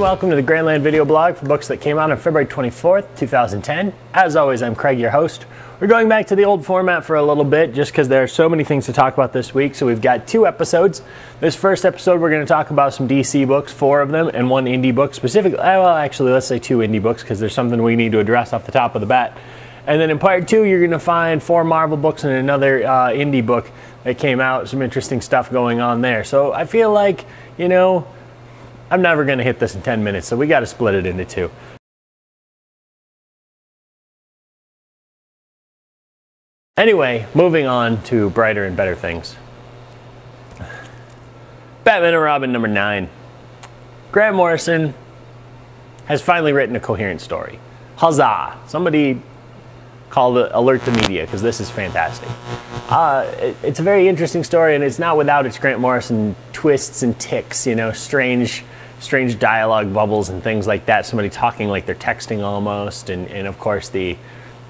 welcome to the GrandLAN video blog for books that came out on February 24th, 2010. As always, I'm Craig, your host. We're going back to the old format for a little bit just because there are so many things to talk about this week. So we've got 2 episodes. This first episode, we're going to talk about some DC books, 4 of them, and 1 indie book specifically. Well, actually, let's say 2 indie books because there's something we need to address off the top of the bat. And then in part 2, you're going to find 4 Marvel books and another indie book that came out. Some interesting stuff going on there. So I feel like, you know, I'm never going to hit this in 10 minutes, so we got to split it into 2. Anyway, moving on to brighter and better things. Batman and Robin number 9. Grant Morrison has finally written a coherent story. Huzzah! Somebody called alert the media because this is fantastic. It's a very interesting story, and it's not without its Grant Morrison twists and ticks, you know, strange dialogue bubbles and things like that. Somebody talking like they're texting almost, and of course the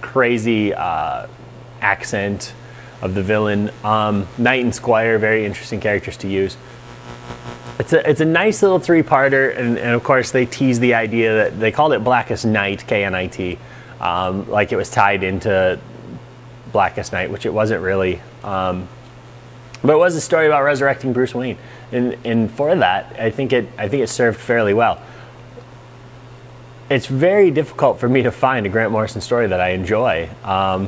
crazy accent of the villain. Knight and Squire, very interesting characters to use. It's a nice little 3-parter, and of course they tease the idea that they called it Blackest Night, K-N-I-T, like it was tied into Blackest Night, which it wasn't really. But it was a story about resurrecting Bruce Wayne, and for that, I think it served fairly well. It's very difficult for me to find a Grant Morrison story that I enjoy.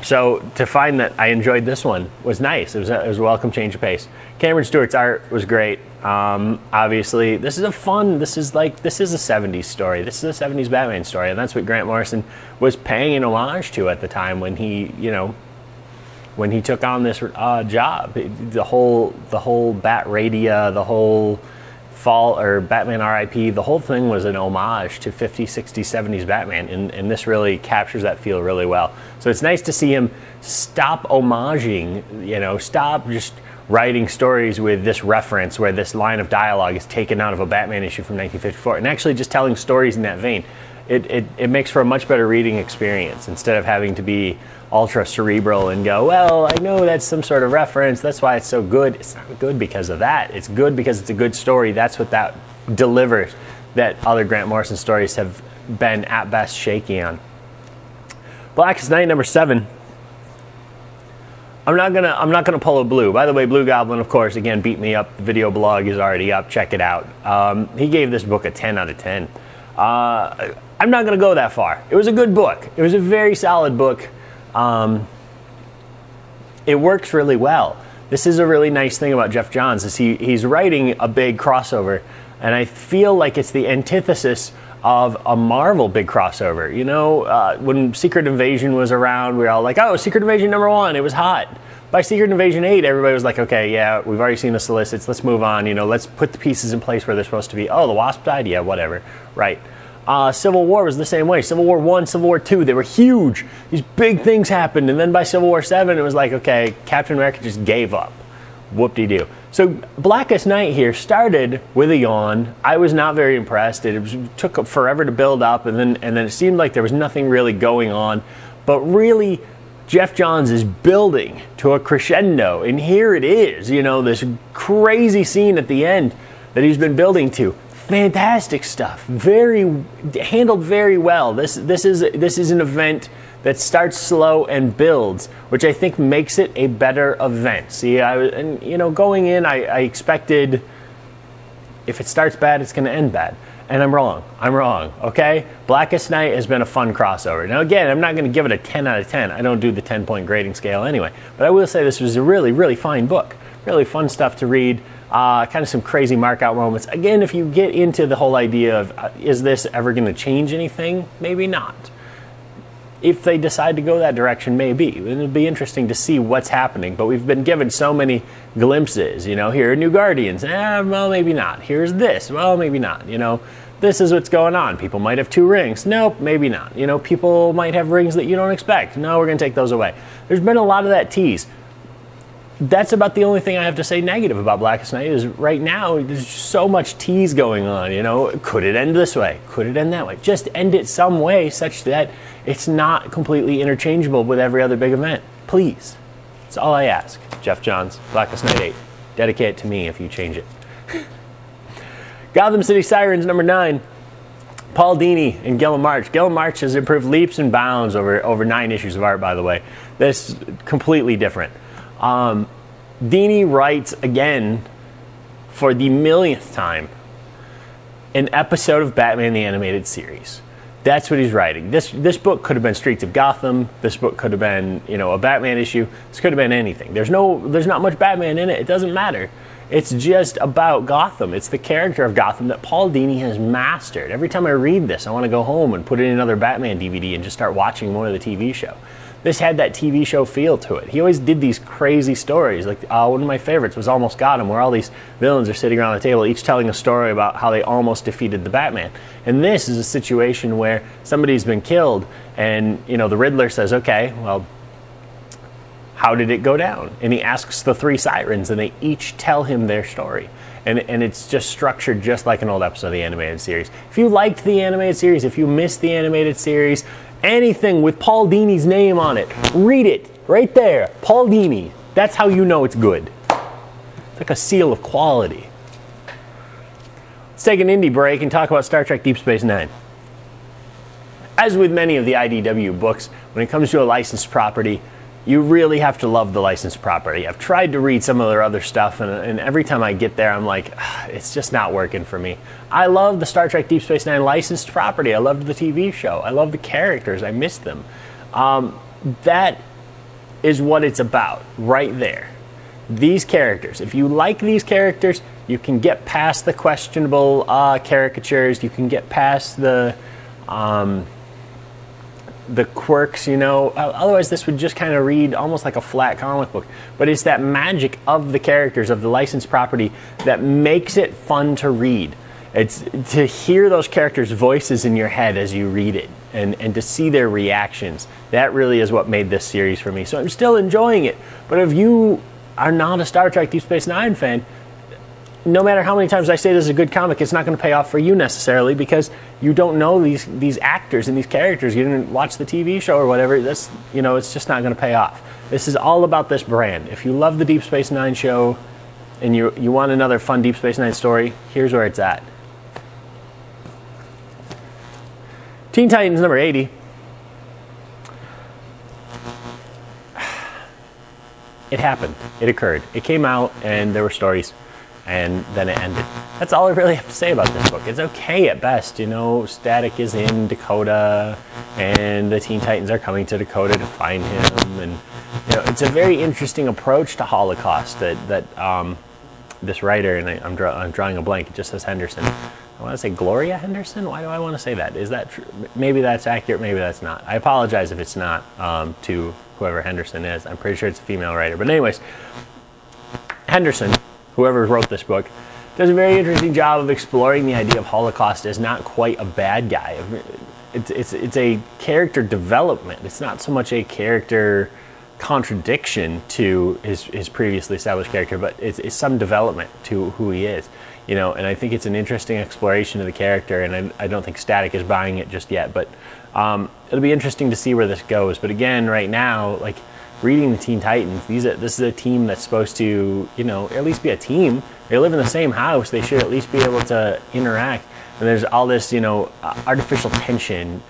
So to find that I enjoyed this one was nice. It was a welcome change of pace. Cameron Stewart's art was great. Obviously, this is a 70s story. This is a 70s Batman story, and that's what Grant Morrison was paying an homage to at the time when he, you know, when he took on this job. The whole Bat Radia, the whole Fall or Batman R.I.P., the whole thing was an homage to 50s, 60s, 70s Batman, and this really captures that feel really well. So it's nice to see him stop homaging, you know, stop just writing stories with this reference where this line of dialogue is taken out of a Batman issue from 1954, and actually just telling stories in that vein. It makes for a much better reading experience instead of having to be ultra cerebral and go, well, I know that's some sort of reference, that's why it's so good. It's not good because of that. It's good because it's a good story. That's what that delivers that other Grant Morrison stories have been at best shaky on. Blackest Night number 7. I'm not gonna pull a Blue. By the way, Blue Goblin, of course, again, beat me up. The video blog is already up. Check it out. He gave this book a 10 out of 10. I'm not going to go that far. It was a good book. It was a very solid book. It works really well. This is a really nice thing about Geoff Johns is he's writing a big crossover, and I feel like it's the antithesis of a Marvel big crossover. You know, when Secret Invasion was around, we were all like, oh, Secret Invasion number 1, it was hot. By Secret Invasion 8, everybody was like, okay, yeah, we've already seen the solicits, let's move on, you know, let's put the pieces in place where they're supposed to be. Oh, the Wasp died? Yeah, whatever. Right. Civil War was the same way. Civil War 1, Civil War 2, they were huge. These big things happened, and then by Civil War 7, it was like, okay, Captain America just gave up. Whoop-de-doo. So Blackest Night here started with a yawn. I was not very impressed. It took forever to build up, and then it seemed like there was nothing really going on. But really, Geoff Johns is building to a crescendo, and here it is, you know, this crazy scene at the end that he's been building to. Fantastic stuff, handled very well. This is an event that starts slow and builds, which I think makes it a better event. See, going in, I expected if it starts bad, it's going to end bad. And I'm wrong, okay? Blackest Night has been a fun crossover. Now again, I'm not going to give it a 10 out of 10. I don't do the 10-point grading scale anyway. But I will say this was a really, really fine book. Really fun stuff to read. Kind of some crazy mark-out moments. Again, if you get into the whole idea of, is this ever going to change anything? Maybe not. If they decide to go that direction, maybe. It'll be interesting to see what's happening. But we've been given so many glimpses. You know, here are New Guardians. Well, maybe not. Here's this. Well, maybe not. You know, this is what's going on. People might have 2 rings. Nope, maybe not. You know, people might have rings that you don't expect. No, we're going to take those away. There's been a lot of that tease. That's about the only thing I have to say negative about Blackest Night is right now there's so much tease going on, you know. Could it end this way? Could it end that way? Just end it some way such that it's not completely interchangeable with every other big event. Please. That's all I ask. Geoff Johns, Blackest Night 8. Dedicate it to me if you change it. Gotham City Sirens number 9. Paul Dini and Gilliam March. Gilliam March has improved leaps and bounds over 9 issues of art, by the way. This is completely different. Dini writes, again, for the millionth time, an episode of Batman the Animated Series. That's what he's writing. This book could have been Streets of Gotham. This book could have been, a Batman issue. This could have been anything. There's not much Batman in it. It doesn't matter. It's just about Gotham. It's the character of Gotham that Paul Dini has mastered. Every time I read this, I want to go home and put in another Batman DVD and just start watching more of the TV show. This had that TV show feel to it. He always did these crazy stories. Like one of my favorites was Almost Got Him, where all these villains are sitting around the table, each telling a story about how they almost defeated the Batman. And this is a situation where somebody's been killed, and the Riddler says, "Okay, well, how did it go down?" And he asks the 3 sirens, and they each tell him their story. And it's just structured just like an old episode of the animated series. If you liked the animated series, if you missed the animated series, anything with Paul Dini's name on it, read it right there. Paul Dini. That's how you know it's good. It's like a seal of quality. Let's take an indie break and talk about Star Trek Deep Space Nine. As with many of the IDW books, when it comes to a licensed property, you really have to love the licensed property. I've tried to read some of their other stuff, and every time I get there, I'm like, it's just not working for me. I love the Star Trek Deep Space Nine licensed property. I loved the TV show. I love the characters. I miss them. That is what it's about, right there. These characters. If you like these characters, you can get past the questionable caricatures. You can get past the quirks, otherwise this would just kind of read almost like a flat comic book. But it's that magic of the characters, of the licensed property, that makes it fun to read. It's to hear those characters' voices in your head as you read it, and to see their reactions. That really is what made this series for me. So I'm still enjoying it. But if you are not a Star Trek Deep Space Nine fan, no matter how many times I say this is a good comic, it's not going to pay off for you necessarily, because you don't know these actors and these characters. You didn't watch the TV show or whatever. It's just not going to pay off. This is all about this brand. If you love the Deep Space Nine show and you want another fun Deep Space Nine story, here's where it's at. Teen Titans number 80. It happened. It occurred. It came out and there were stories. And then it ended. That's all I really have to say about this book. It's okay at best. Static is in Dakota, and the Teen Titans are coming to Dakota to find him. And it's a very interesting approach to Holocaust that this writer, and I'm drawing a blank. It just says Henderson. I want to say Gloria Henderson. Why do I want to say that? Is that true? Maybe that's accurate. Maybe that's not. I apologize if it's not to whoever Henderson is. I'm pretty sure it's a female writer. But anyways, Henderson, whoever wrote this book, does a very interesting job of exploring the idea of Holocaust as not quite a bad guy. It's a character development. It's not so much a character contradiction to his previously established character, but it's some development to who he is. And I think it's an interesting exploration of the character, and I don't think Static is buying it just yet, but it'll be interesting to see where this goes. But again, right now, like, reading the Teen Titans, this is a team that's supposed to, at least be a team. They live in the same house. They should at least be able to interact. And there's all this, artificial tension.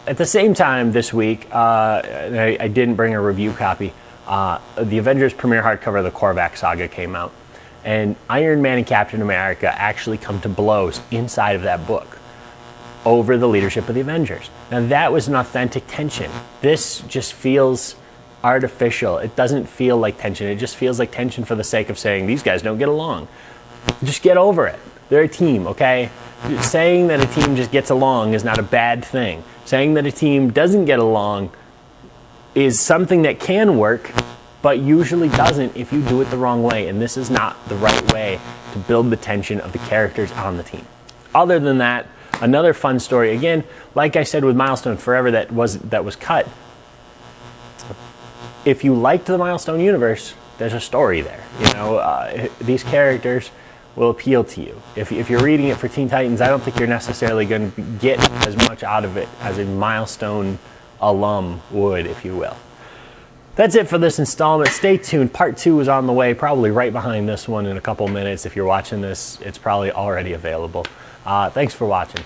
At the same time this week, and I didn't bring a review copy, the Avengers premiere hardcover of the Korvac saga came out. And Iron Man and Captain America actually come to blows inside of that book over the leadership of the Avengers. Now that was an authentic tension. This just feels artificial. It doesn't feel like tension. It just feels like tension for the sake of saying these guys don't get along. Just get over it. They're a team, okay? Saying that a team just gets along is not a bad thing. Saying that a team doesn't get along is something that can work, but usually doesn't if you do it the wrong way. And this is not the right way to build the tension of the characters on the team. Other than that, another fun story. Again, like I said with Milestone Forever that was cut, if you liked the Milestone universe, there's a story there. These characters will appeal to you. If you're reading it for Teen Titans, I don't think you're necessarily going to get as much out of it as a Milestone alum would, if you will. That's it for this installment. Stay tuned. Part 2 is on the way, probably right behind this one in a couple minutes. If you're watching this, it's probably already available. Thanks for watching.